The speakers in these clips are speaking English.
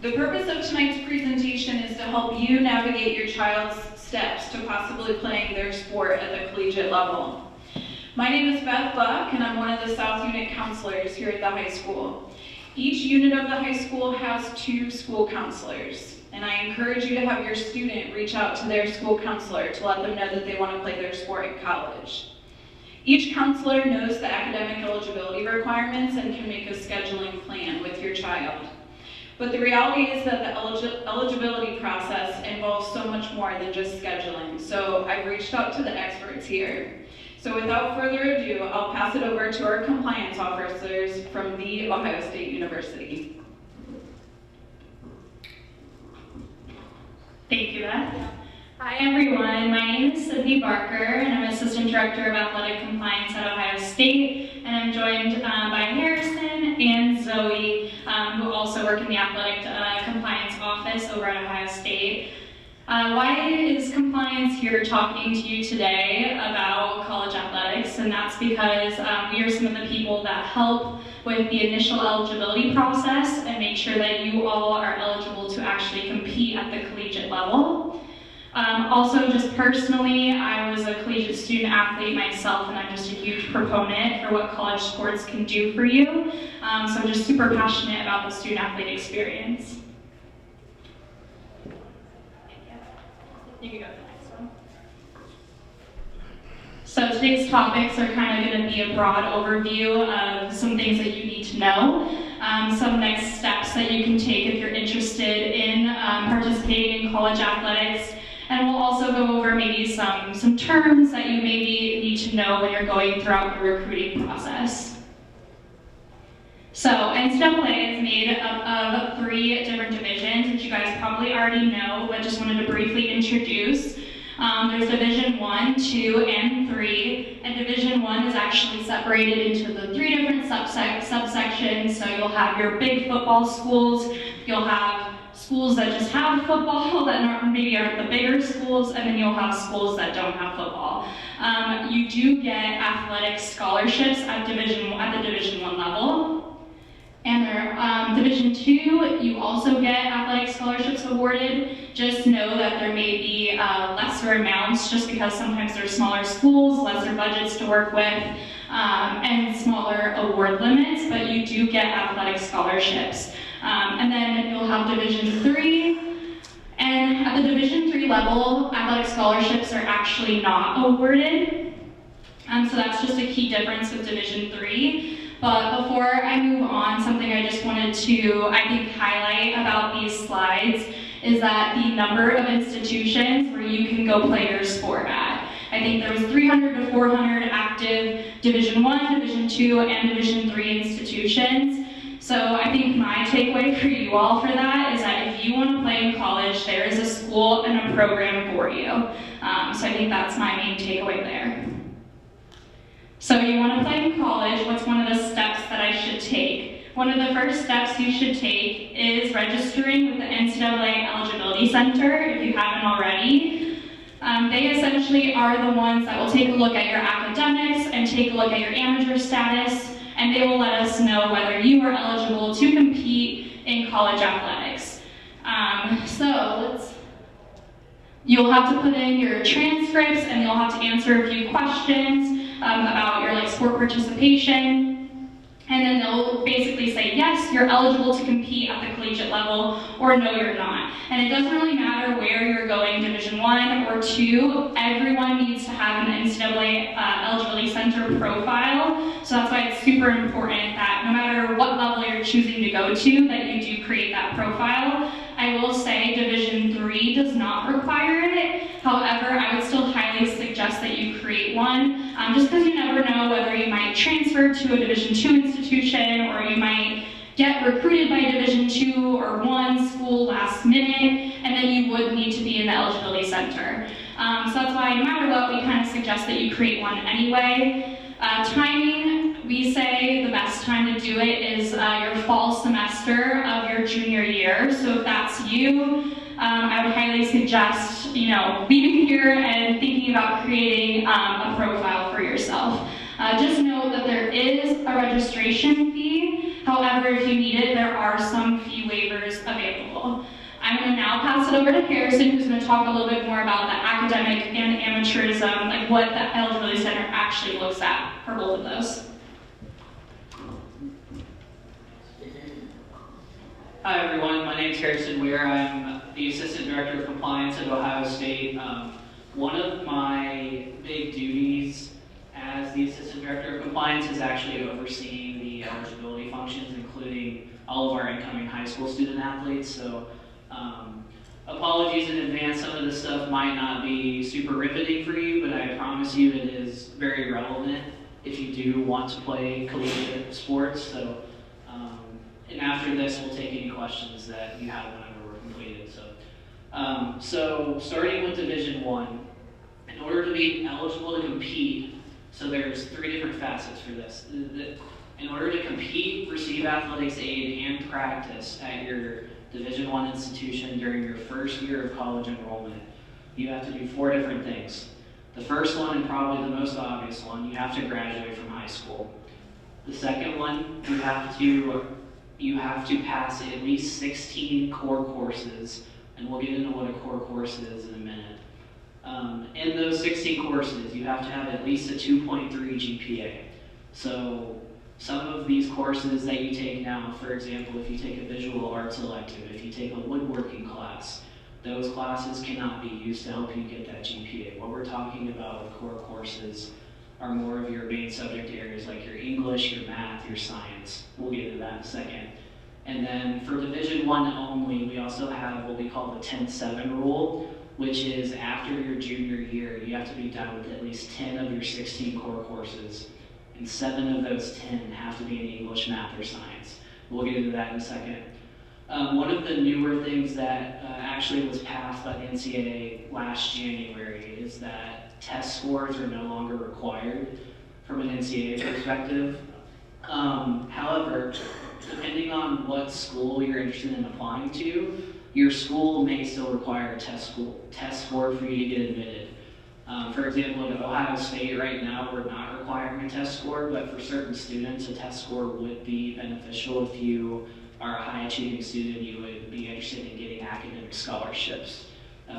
The purpose of tonight's presentation is to help you navigate your child's steps to possibly playing their sport at the collegiate level. My name is Beth Buck, and I'm one of the South Unit counselors here at the high school. Each unit of the high school has 2 school counselors, and I encourage you to have your student reach out to their school counselor to let them know that they want to play their sport in college. Each counselor knows the academic eligibility requirements and can make a scheduling plan with your child. But the reality is that the eligibility process involves so much more than just scheduling, so I've reached out to the experts here. So without further ado, I'll pass it over to our compliance officers from The Ohio State University. Thank you, Beth. Hi everyone, my name is Sydney Barker and I'm Assistant Director of Athletic Compliance at Ohio State, and I'm joined by Harrison and Zoe, who also work in the Athletic Compliance Office over at Ohio State. Why is compliance here talking to you today about college athletics? And that's because we are some of the people that help with the initial eligibility process and make sure that you all are eligible to actually compete at the collegiate level. Also, just personally, I was a collegiate student athlete myself, and I'm just a huge proponent for what college sports can do for you. So I'm just super passionate about the student athlete experience. You can go to the next one. So today's topics are kind of going to be a broad overview of some things that you need to know, some next steps that you can take if you're interested in participating in college athletics. And we'll also go over maybe some terms that you maybe need to know when you're going throughout the recruiting process. So NCAA is made up of 3 different divisions, which you guys probably already know, but just wanted to briefly introduce. There's Division 1, 2, and 3, and Division 1 is actually separated into the 3 different subsections. So you'll have your big football schools, you'll have schools that just have football that maybe aren't the bigger schools, and then you'll have schools that don't have football. You do get athletic scholarships at the Division 1 level. And Division 2, you also get athletic scholarships awarded. Just know that there may be lesser amounts just because sometimes there's smaller schools, lesser budgets to work with, and smaller award limits, but you do get athletic scholarships. And then you'll have Division 3, and at the Division 3 level, athletic scholarships are actually not awarded. So that's just a key difference with Division 3. But before I move on, something I just wanted to, I think, highlight about these slides is that the number of institutions where you can go play your sport at. I think there was 300 to 400 active Division 1, Division 2, and Division 3 institutions. So I think my takeaway for you all for that is that if you want to play in college, there is a school and a program for you. So I think that's my main takeaway there. So you want to play in college, what's one of the steps that I should take? One of the first steps you should take is registering with the NCAA Eligibility Center if you haven't already. They essentially are the ones that will take a look at your academics and take a look at your amateur status, and they will let us know whether you are eligible to compete in college athletics. You'll have to put in your transcripts, and you'll have to answer a few questions about your sport participation, and then they'll basically say, yes, you're eligible to compete at the collegiate level, or no, you're not. And it doesn't really matter where you're going, Division 1 or 2, everyone needs to have an NCAA Eligibility Center profile, so that's why it's super important that no matter what level you're choosing to go to, that you do create that profile. I will say Division 3 does not require it. However, I would still highly suggest that you create one, just because you never know whether you might transfer to a Division 2 institution, or you might get recruited by Division 2 or 1 school last minute, and then you would need to be in the eligibility center. So that's why no matter what, we kind of suggest that you create one anyway. Timing, we say the best time to do it is your fall semester of your junior year. So if that's you, I would highly suggest, leaving here and thinking about creating a profile for yourself. Just know that there is a registration fee. However, if you need it, there are some fee waivers available. available. I'm going to now pass it over to Harrison, who's going to talk a little bit more about the academic and amateurism, like what the Eligibility Center actually looks at for both of those. Hi everyone, my name is Harrison Weir. I'm the Assistant Director of Compliance at Ohio State. One of my big duties as the Assistant Director of Compliance is actually overseeing the eligibility functions, including all of our incoming high school student athletes. So apologies in advance, some of this stuff might not be super riveting for you, but I promise you it is very relevant if you do want to play collegiate sports. So, and after this, we'll take any questions that you have whenever we're completed. So starting with Division I, in order to be eligible to compete, so there's 3 different facets for this. In order to compete, receive athletics aid, and practice at your Division I institution during your first year of college enrollment, you have to do 4 different things. The first one, and probably the most obvious one, you have to graduate from high school. The second one, you have to pass at least 16 core courses, and we'll get into what a core course is in a minute. In those 16 courses, you have to have at least a 2.3 GPA. So some of these courses that you take now, for example, if you take a visual arts elective, if you take a woodworking class, those classes cannot be used to help you get that GPA. What we're talking about with core courses are more of your main subject areas like your English, your math, your science. We'll get into that in a second. And then for Division I only, we also have what we call the 10-7 rule, which is after your junior year, you have to be done with at least 10 of your 16 core courses, and 7 of those 10 have to be in English, math, or science. We'll get into that in a second. One of the newer things that actually was passed by the NCAA last January is that test scores are no longer required from an NCAA perspective. However, depending on what school you're interested in applying to, your school may still require a test score for you to get admitted. For example, at Ohio State right now, we're not requiring a test score, but for certain students, a test score would be beneficial. If you are a high-achieving student, you would be interested in getting academic scholarships.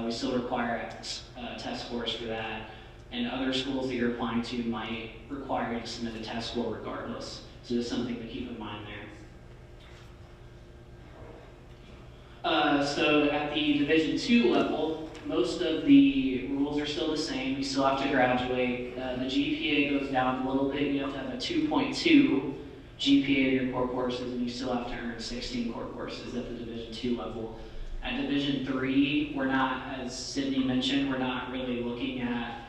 We still require test scores for that, and other schools that you're applying to might require you to submit a test score regardless. So just something to keep in mind there. So at the Division II level, most of the rules are still the same. You still have to graduate. The GPA goes down a little bit. You have to have a 2.2 GPA to your core courses, and you still have to earn 16 core courses at the Division II level. At Division III, we're not, as Sydney mentioned, we're not really looking at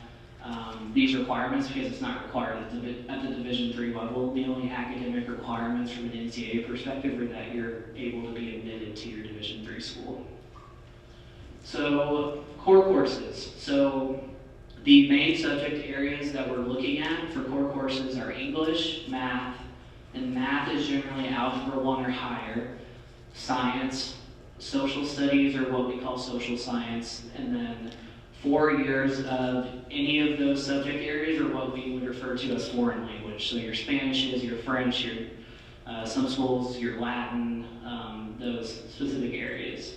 these requirements because it's not required at the Division III level. The only academic requirements from an NCAA perspective are that you're able to be admitted to your Division III school. So, core courses. So, the main subject areas that we're looking at for core courses are English, math, and math is generally Algebra 1 or higher, science, social studies or what we call social science, and then 4 years of any of those subject areas are what we would refer to as foreign language. So your Spanishes, your French, your some schools, your Latin, those specific areas.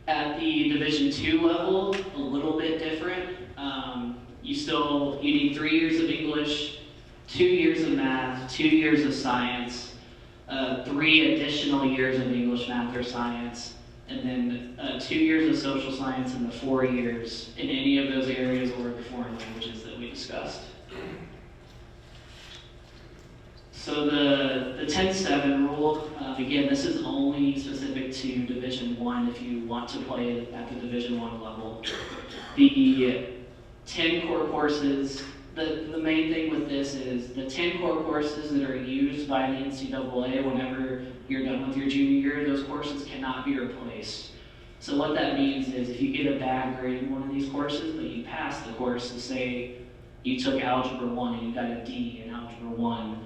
At the Division II level, a little bit different. You need 3 years of English, 2 years of math, 2 years of science, 3 additional years of English, math, or science, and then 2 years of social science and the 4 years in any of those areas or the foreign languages that we discussed. So the 10-7 rule, again, this is only specific to Division I if you want to play at the Division I level. The 10 core courses, the main thing with this is the 10 core courses that are used by the NCAA whenever you're done with your junior year, those courses cannot be replaced. So what that means is if you get a bad grade in one of these courses, but you pass the course, so say you took Algebra 1 and you got a D in Algebra 1,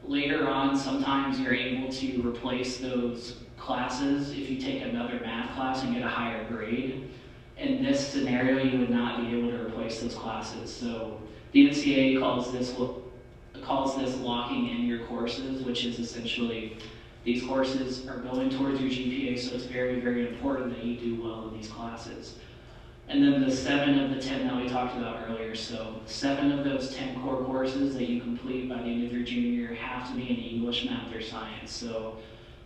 later on sometimes you're able to replace those classes if you take another math class and get a higher grade. In this scenario, you would not be able to replace those classes. So the NCAA calls this locking in your courses, which is essentially These courses are going towards your GPA, so it's very, very important that you do well in these classes. And then the 7 of the 10 that we talked about earlier. So 7 of those 10 core courses that you complete by the end of your junior year have to be in English, math, or science. So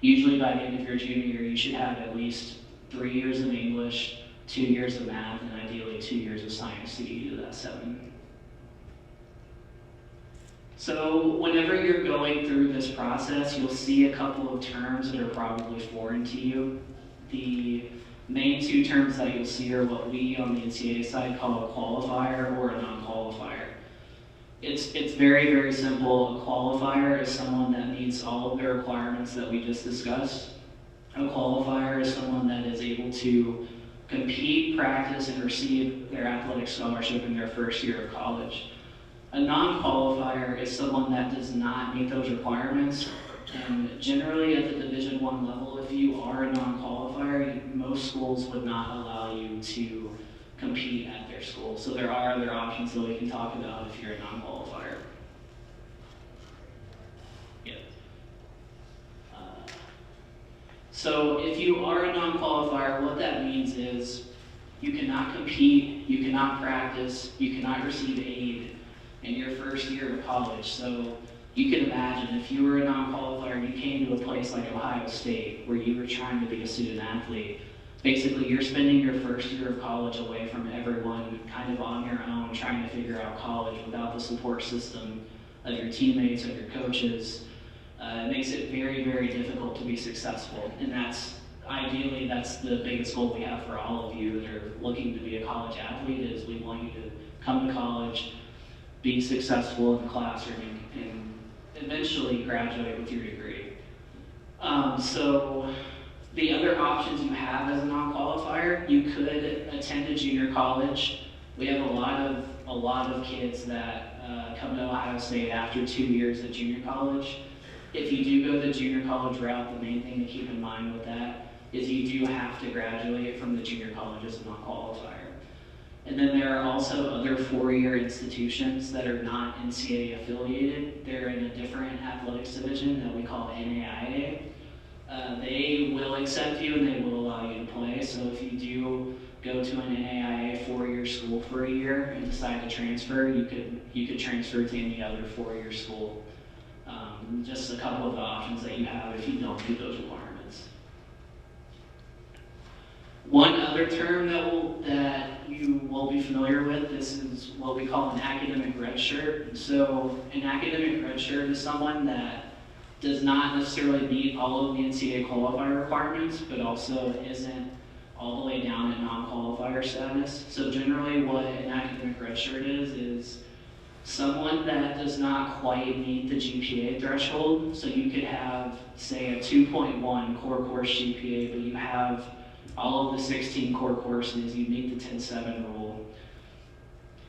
usually by the end of your junior year, you should have at least 3 years of English, 2 years of math, and ideally 2 years of science to get you to that 7. So whenever you're going through this process, you'll see a couple of terms that are probably foreign to you. The main 2 terms that you'll see are what we on the NCAA side call a qualifier or a non-qualifier. It's very, very simple. A qualifier is someone that meets all of the requirements that we just discussed. A qualifier is someone that is able to compete, practice, and receive their athletic scholarship in their first year of college. A non-qualifier is someone that does not meet those requirements, and generally at the Division I level, if you are a non-qualifier, most schools would not allow you to compete at their school. So there are other options that we can talk about if you're a non-qualifier. Yeah. So if you are a non-qualifier, what that means is you cannot compete, you cannot practice, you cannot receive aid in your first year of college. So you can imagine if you were a non-qualifier and you came to a place like Ohio State where you were trying to be a student athlete, basically you're spending your first year of college away from everyone, kind of on your own, trying to figure out college without the support system of your teammates, of your coaches. It makes it very, very difficult to be successful. And ideally, that's the biggest goal we have for all of you that are looking to be a college athlete, is we want you to come to college, be successful in the classroom, and eventually graduate with your degree. So the other options you have as a non-qualifier, you could attend a junior college. We have a lot of kids that come to Ohio State after 2 years at junior college. If you do go the junior college route, the main thing to keep in mind with that is you do have to graduate from the junior college as a non-qualifier. And then there are also other 4-year institutions that are not NCAA affiliated. They're in a different athletics division that we call NAIA. They will accept you and they will allow you to play. So if you do go to an NAIA 4-year school for a year and decide to transfer, you could transfer to any other 4-year school. Just a couple of the options that you have if you don't meet those requirements. One other term that you will be familiar with, this is what we call an academic red shirt. So an academic red shirt is someone that does not necessarily meet all of the NCAA qualifier requirements, but also isn't all the way down at non-qualifier status. So generally what an academic red shirt is someone that does not quite meet the GPA threshold. So you could have, say, a 2.1 core course GPA, but you have all of the 16 core courses, you meet the 10-7 rule.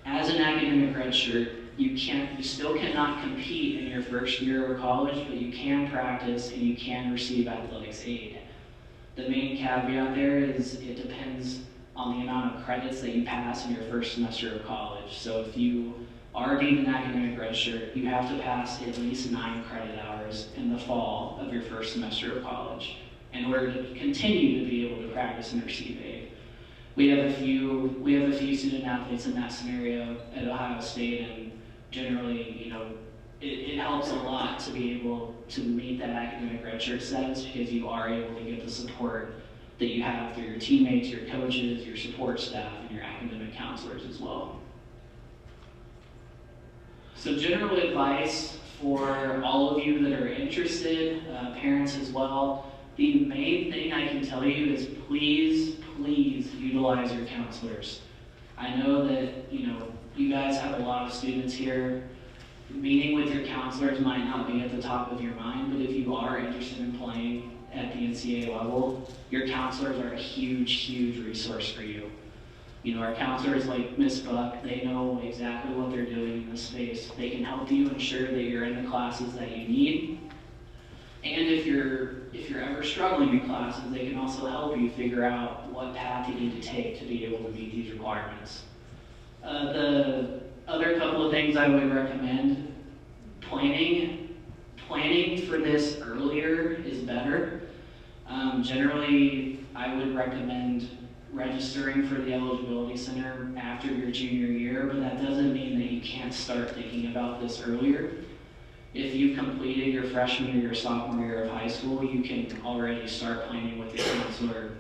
As an academic red shirt, you still cannot compete in your first year of college, but you can practice and you can receive athletics aid. The main caveat there is it depends on the amount of credits that you pass in your first semester of college. So if you are deemed an academic red shirt, you have to pass at least 9 credit hours in the fall of your first semester of college in order to continue to be able to practice and receive aid. We have a few student athletes in that scenario at Ohio State, and generally, it helps a lot to be able to meet that academic red shirt status because you are able to get the support that you have through your teammates, your coaches, your support staff, and your academic counselors as well. So general advice for all of you that are interested, parents as well, the main thing I can tell you is please utilize your counselors. I know that you guys have a lot of students here. Meeting with your counselors might not be at the top of your mind, but if you are interested in playing at the NCAA level, your counselors are a huge resource for you. Our counselors like Ms. Buck, they know exactly what they're doing in this space. They can help you ensure that you're in the classes that you need. And if you're ever struggling in classes, they can also help you figure out what path you need to take to be able to meet these requirements. The other couple of things I would recommend, planning planning for this earlier is better. Generally, I would recommend registering for the eligibility center after your junior year, but that doesn't mean that you can't start thinking about this earlier. If you've completed your freshman or your sophomore year of high school, you can already start planning with your counselor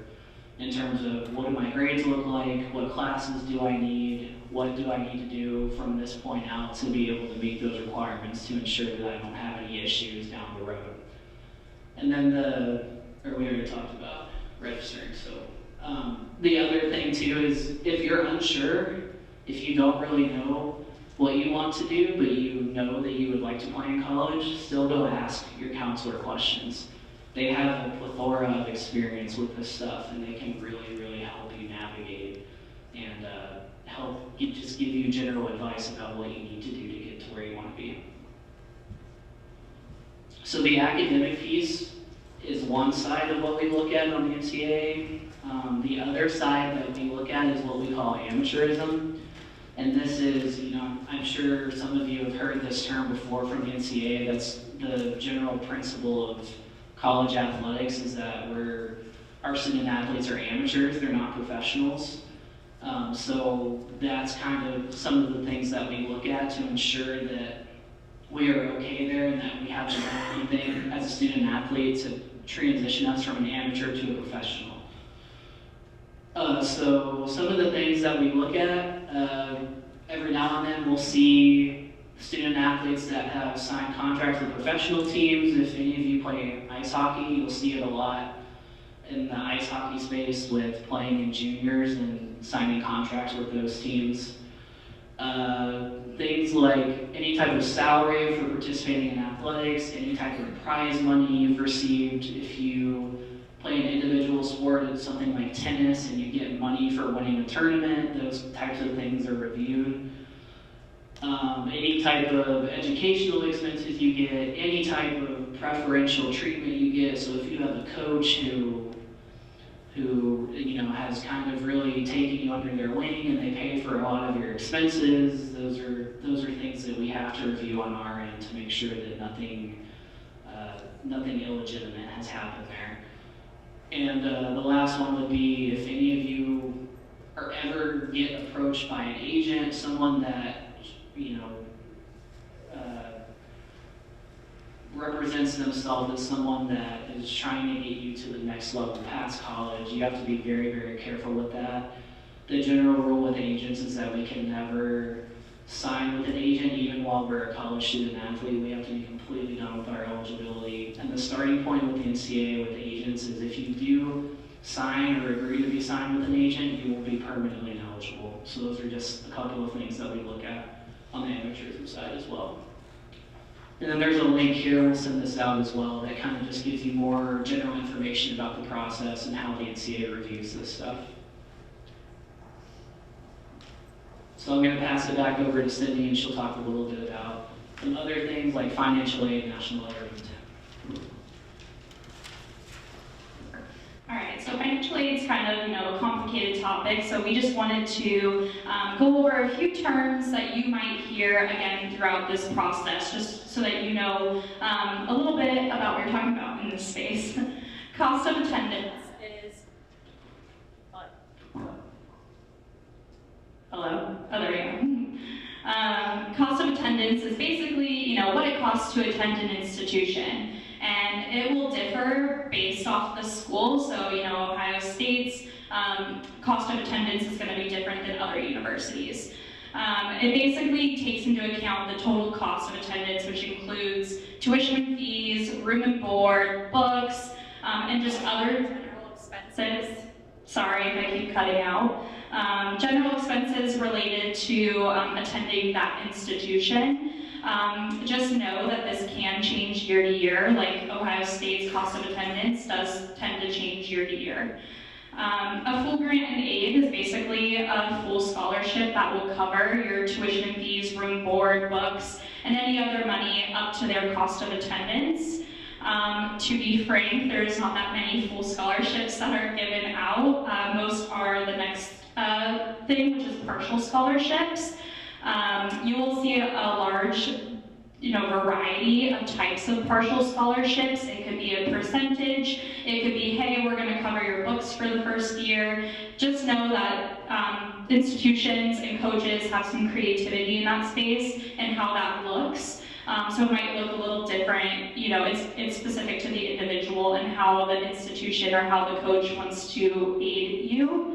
in terms of what do my grades look like, what classes do I need, what do I need to do from this point out to be able to meet those requirements to ensure that I don't have any issues down the road. And then we already talked about registering, so. The other thing too is if you're unsure, if you don't really know what you want to do, but you know that you would like to play in college, still go ask your counselor questions. They have a plethora of experience with this stuff, and they can really, really help you navigate and just give you general advice about what you need to do to get to where you want to be. So the academic piece is one side of what we look at on the NCAA. The other side that we look at is what we call amateurism. And this is, I'm sure some of you have heard this term before from the NCAA. That's the general principle of college athletics, is that our student athletes are amateurs, they're not professionals. So that's kind of some of the things that we look at to ensure that we are okay there and that we haven't done anything as a student athlete to transition us from an amateur to a professional. So some of the things that we look at, every now and then we'll see student athletes that have signed contracts with professional teams. If any of you play ice hockey, you'll see it a lot in the ice hockey space with playing in juniors and signing contracts with those teams. Things like any type of salary for participating in athletics, any type of prize money you've received if you play an individual sport, it's something like tennis, and you get money for winning a tournament. Those types of things are reviewed. Any type of educational expenses you get, any type of preferential treatment you get. So if you have a coach who has kind of really taken you under their wing and they pay for a lot of your expenses, those are things that we have to review on our end to make sure that nothing illegitimate has happened there. And the last one would be if any of you ever get approached by an agent, someone that represents themselves as someone that is trying to get you to the next level past college, you have to be very, very careful with that. The general rule with agents is that we can never sign with an agent even while we're a college student athlete. We have to be completely done with our eligibility. And the starting point with the NCAA with agents is if you do sign or agree to be signed with an agent, you will be permanently ineligible. So those are just a couple of things that we look at on the amateurism side as well. And then there's a link here, we'll send this out as well, that kind of just gives you more general information about the process and how the NCAA reviews this stuff. So I'm going to pass it back over to Sydney, and she'll talk a little bit about some other things like financial aid, national aid, and All right, so financial aid is kind of, a complicated topic, so we just wanted to go over a few terms that you might hear, again, throughout this process, just so that you know a little bit about what we're talking about in this space. Cost of attendance is... What? Hello? Oh, there we go. Cost of attendance is basically, what it costs to attend an institution. And it will differ based off the school. So, Ohio State's cost of attendance is going to be different than other universities. It basically takes into account the total cost of attendance, which includes tuition fees, room and board, books, and just other general expenses. Sorry if I keep cutting out. General expenses related to attending that institution. Just know that this can change year to year, like Ohio State's cost of attendance does tend to change year to year. A full grant and aid is basically a full scholarship that will cover your tuition fees, room, board, books, and any other money up to their cost of attendance. To be frank, there's not that many full scholarships that are given out. Most are the next thing, which is partial scholarships. You will see a large variety of types of partial scholarships. It could be a percentage. It could be, hey, we're going to cover your books for the first year. Just know that institutions and coaches have some creativity in that space and how that looks. So it might look a little different. It's specific to the individual and how the institution or how the coach wants to aid you.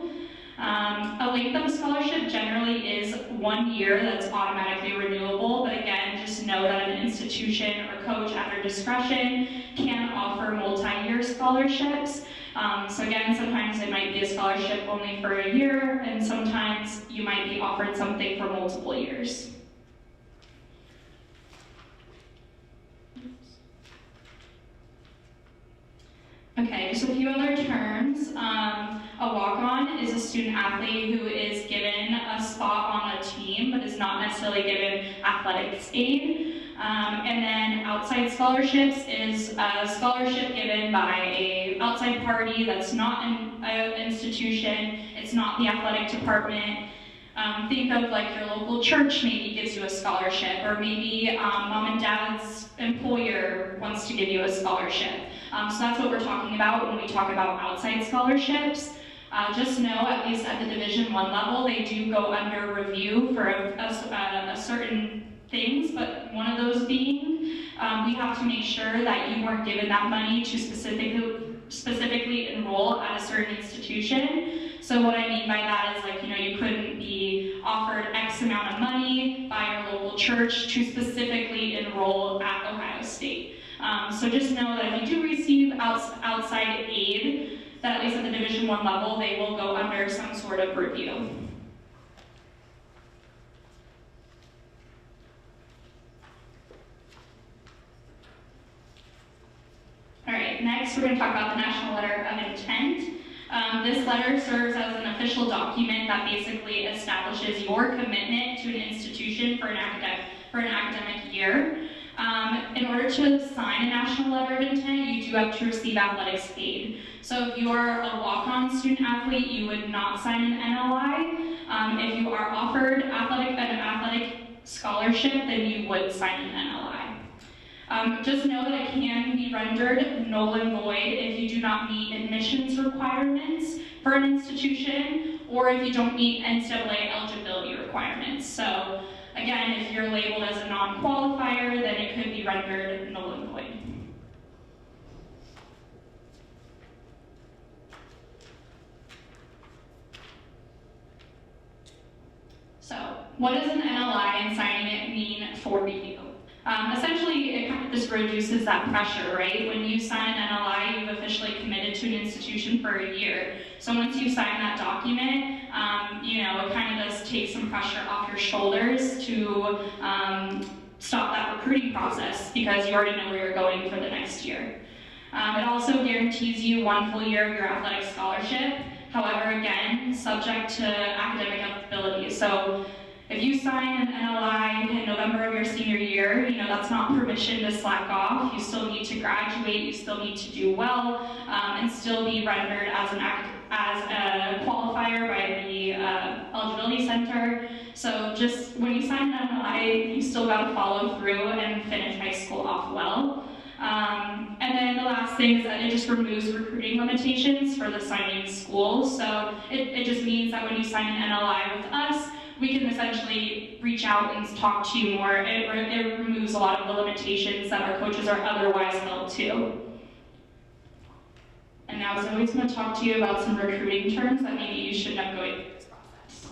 A length of a scholarship generally is 1 year that's automatically renewable, but again, just know that an institution or coach at their discretion can offer multi-year scholarships. So again, sometimes it might be a scholarship only for a year, and sometimes you might be offered something for multiple years. Okay, just a few other terms. A walk-on is a student athlete who is given a spot on a team but is not necessarily given athletics aid. And then outside scholarships is a scholarship given by an outside party that's not an institution, it's not the athletic department. Think of like your local church maybe gives you a scholarship, or maybe mom and dad's employer wants to give you a scholarship. So that's what we're talking about when we talk about outside scholarships. Just know, at least at the Division I level, they do go under review for a certain things, but one of those being, we have to make sure that you weren't given that money to specifically enroll at a certain institution. So what I mean by that is, like, you couldn't be offered X amount of money by your local church to specifically enroll at Ohio State. So just know that if you do receive outside aid, that at least at the Division I level, they will go under some sort of review. All right, next we're going to talk about the National Letter of Intent. This letter serves as an official document that basically establishes your commitment to an institution for an academic year. In order to sign a National Letter of Intent, you do have to receive athletics aid. So if you are a walk-on student athlete, you would not sign an NLI. If you are offered an athletic scholarship, then you would sign an NLI. Just know that it can be rendered null and void if you do not meet admissions requirements for an institution, or if you don't meet NCAA eligibility requirements. So again, if you're labeled as a non-qualifier, then it could be rendered null and void. So, what does an NLI and signing it mean for you? Essentially, it kind of just reduces that pressure, right? When you sign an NLI, you've officially committed to an institution for a year. So once you sign that document, it kind of does take some pressure off your shoulders to stop that recruiting process, because you already know where you're going for the next year. It also guarantees you 1 full year of your athletic scholarship. However, again, subject to academic eligibility. So if you sign an NLI in November of your senior year, that's not permission to slack off. You still need to graduate, you still need to do well, and still be rendered as a qualifier by the eligibility center. So just when you sign an NLI, you still got to follow through and finish high school off well. And then the last thing is that it just removes recruiting limitations for the signing school. So it just means that when you sign an NLI with us, we can essentially reach out and talk to you more. It removes a lot of the limitations that our coaches are otherwise held to. And now Zoe's going to talk to you about some recruiting terms that maybe you should know going through this process.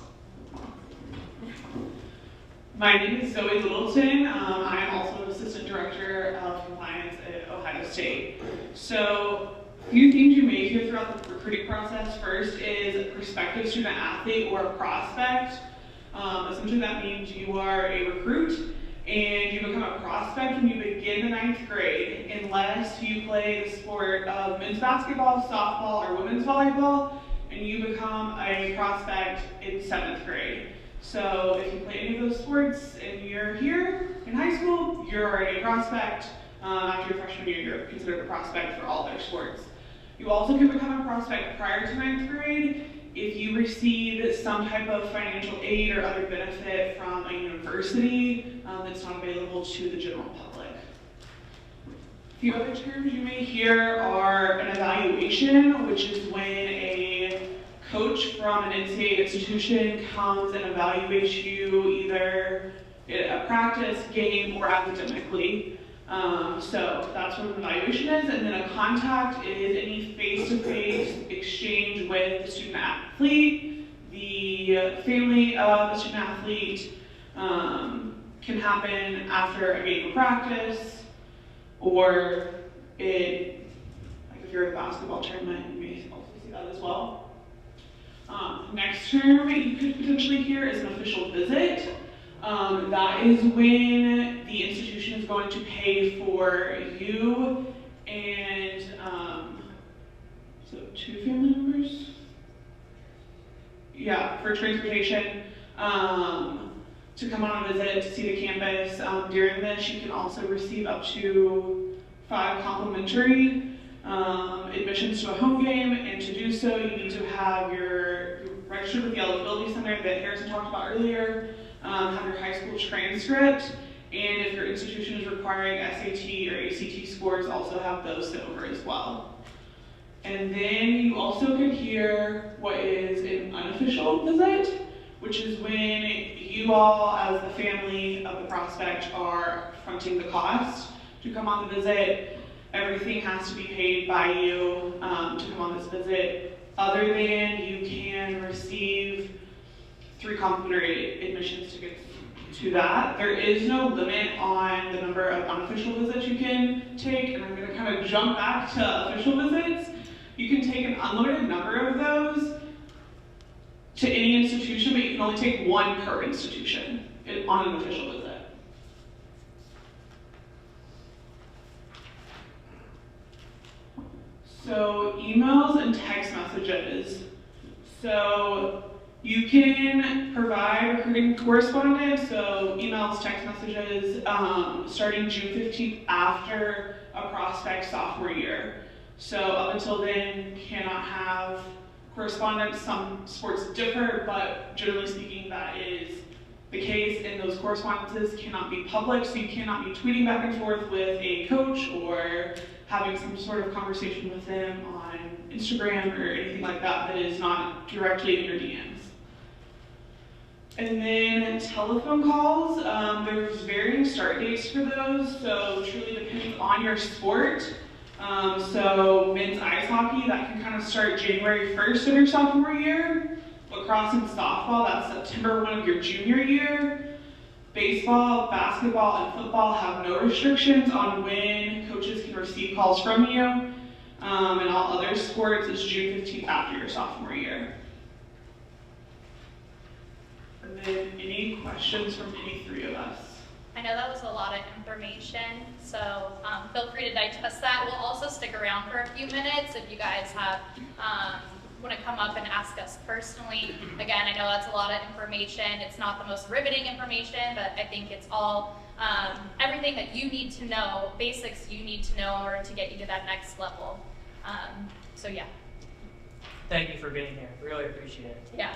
My name is Zoe Littleton. I am also an Assistant Director of Compliance at Ohio State. So, a few things you may hear throughout the recruiting process. First is a prospective student athlete or a prospect. Essentially that means you are a recruit and you become a prospect when you begin the 9th grade, unless you play the sport of men's basketball, softball, or women's volleyball, and you become a prospect in 7th grade. So if you play any of those sports and you're here in high school, you're already a prospect. After your freshman year, you're considered a prospect for all their sports. You also can become a prospect prior to 9th grade if you receive some type of financial aid or other benefit from a university that's not available to the general public. A few other terms you may hear are an evaluation, which is when a coach from an NCAA institution comes and evaluates you either in a practice, game, or academically. So that's what an evaluation is. And then a contact is any face-to-face exchange with the student athlete. The family of the student athlete can happen after a game of practice, or like if you're at a basketball tournament, you may also see that as well. Next term you could potentially hear is an official visit. That is when the institution is going to pay for you and so 2 family members? Yeah, for transportation to come on a visit to see the campus. During this, you can also receive up to 5 complimentary admissions to a home game, and to do so, you need to have your registered with the eligibility center that Harrison talked about earlier. Have your high school transcript, and if your institution is requiring SAT or ACT scores, also have those sent over as well. And then you also could hear what is an unofficial visit, which is when you all, as the family of the prospect, are fronting the cost to come on the visit. Everything has to be paid by you to come on this visit, other than you can receive 3 complimentary admissions to get to that. There is no limit on the number of unofficial visits you can take, and I'm going to kind of jump back to official visits. You can take an unlimited number of those to any institution, but you can only take 1 per institution on an official visit. So emails and text messages. So you can provide recruiting correspondence, so emails, text messages, starting June 15th after a prospect's sophomore year. So up until then, cannot have correspondence. Some sports differ, but generally speaking, that is the case, and those correspondences cannot be public, so you cannot be tweeting back and forth with a coach or having some sort of conversation with them on Instagram or anything like that that is not directly in your DMs. And then telephone calls, there's varying start dates for those, so it truly depends on your sport. So men's ice hockey, that can kind of start January 1st of your sophomore year. Lacrosse and softball, that's September 1 of your junior year. Baseball, basketball, and football have no restrictions on when coaches can receive calls from you. And all other sports is June 15th after your sophomore year. And then any questions from any 3 of us? I know that was a lot of information, so feel free to digest that. We'll also stick around for a few minutes if you guys have want to come up and ask us personally. Again, I know that's a lot of information. It's not the most riveting information, but I think it's all everything that you need to know, basics you need to know in order to get you to that next level. So yeah. Thank you for being here. Really appreciate it. Yeah.